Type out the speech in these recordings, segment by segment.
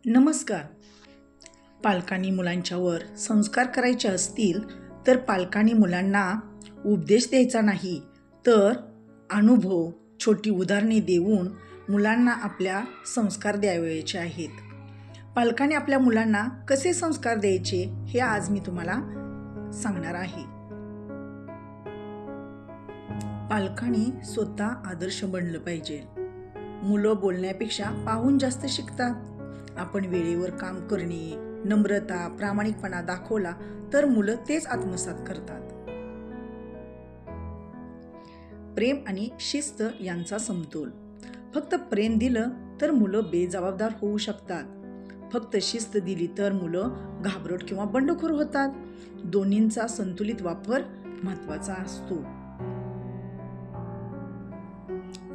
नमस्कार. पालकांनी मुलांच्यावर संस्कार करायचे असतील तर पालकांनी मुलांना उपदेश द्यायचा नाही, तर अनुभव, छोटी उदाहरणे देऊन मुलांना आपल्या संस्कार द्यावयाचे आहेत. पालकांनी आपल्या मुलांना कसे संस्कार द्यायचे हे आज मी तुम्हाला सांगणार आहे. पालकांनी स्वतः आदर्श बनलं पाहिजे. मुलं बोलण्यापेक्षा पाहून जास्त शिकतात. आपण वेळेवर काम करणे, नम्रता, प्रामाणिकपणा दाखवला तर मुलं तेच आत्मसात करतात. प्रेम आणि शिस्त यांचा समतोल. फक्त प्रेम दिलं तर मुलं बेजबाबदार होऊ शकतात. फक्त शिस्त दिली तर मुलं घाबरट किंवा बंडखोर होतात. दोन्हींचा संतुलित वापर महत्त्वाचा असतो.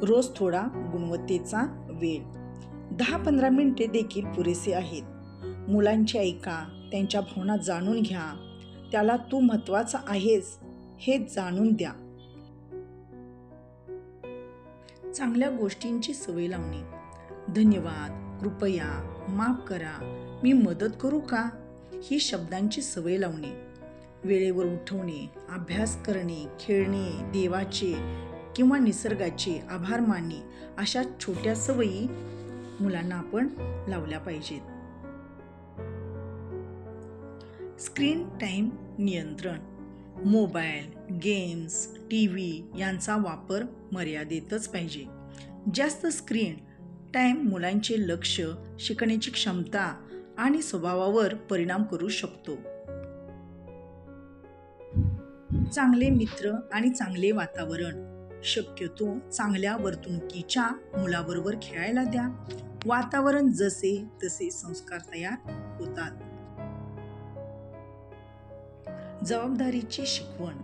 रोज थोडा गुणवत्तेचा वेळ. 10-15 मिनिटे देखील पुरेसे आहेत. मुलांचे ऐका, त्यांच्या भावना जाणून घ्या. त्याला तू महत्त्वाचा आहेस हे जाणून द्या. चांगल्या गोष्टींची सवय लावणे. धन्यवाद, कृपया, माफ करा, मी मदत करू का, ही शब्दांची सवय लावणे. वेळेवर उठवणे, अभ्यास करणे, खेळणे, देवाचे किंवा निसर्गाचे आभार मानणे, अशा छोट्या सवयी मुलांना आपण लावल्या पाहिजेत. स्क्रीन टाइम नियंत्रण. मोबाईल, गेम्स, TV यांचा वापर मर्यादेतच पाहिजे. जास्त स्क्रीन टाइम मुलांचे लक्ष, शिकण्याची क्षमता आणि स्वभावावर परिणाम करू शकतो. चांगले मित्र आणि चांगले वातावरण. शक्यतो चांगल्या वर्तणुकीच्या मुलाबरोबर खेळायला द्या. वातावरण जसे तसे संस्कार तयार होतात. जबाबदारीची शिकवण.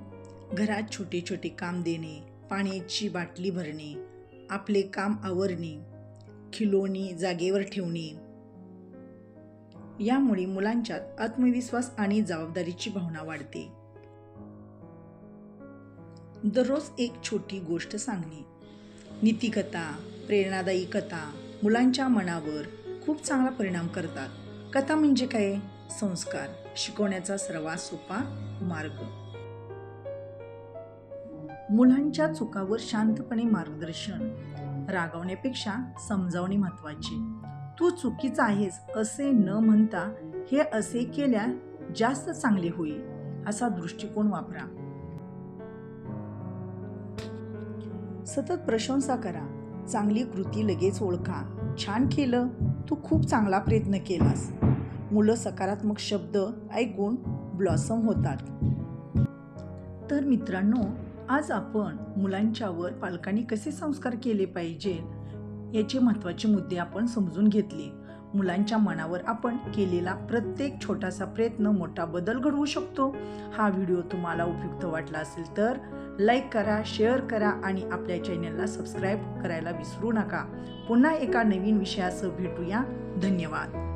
घरात छोटे छोटे काम देणे, पाण्याची बाटली भरणे, आपले काम आवरणे, खिलोणी जागेवर ठेवणे. यामुळे मुलांच्यात आत्मविश्वास आणि जबाबदारीची भावना वाढते. दररोज एक छोटी गोष्ट सांगणे. नीतिकथा, प्रेरणादायी कथा मुलांच्या मनावर खूप चांगला परिणाम करतात. कथा म्हणजे काय? संस्कार शिकवण्याचा सर्वात सोपा मार्ग. मुलांच्या चुकावर शांतपणे मार्गदर्शन. रागावण्यापेक्षा समजावणे महत्त्वाचे. तू चुकीचा आहेस असे न म्हणता हे असे केल्या जास्त चांगले होईल, असा दृष्टिकोन वापरा. सतत प्रशंसा करा. चांगली कृती लगेच ओळखा. छान केलं, तू खूप चांगला प्रयत्न केलास. मुलं सकारात्मक शब्द ऐकून ब्लॉसम होतात. तर मित्रांनो, आज आपण मुलांच्यावर पालकांनी कसे संस्कार केले पाहिजे याचे महत्त्वाचे मुद्दे आपण समजून घेतले. मुलांच्या मनावर आपण केलेला प्रत्येक छोटासा प्रयत्न मोठा बदल घडवू शकतो. हा व्हिडिओ तुम्हाला उपयुक्त वाटला असेल तर लाईक करा, शेअर करा आणि आपल्या चॅनलला सबस्क्राईब करायला विसरू नका. पुन्हा एका नवीन विषयासह भेटूया. धन्यवाद.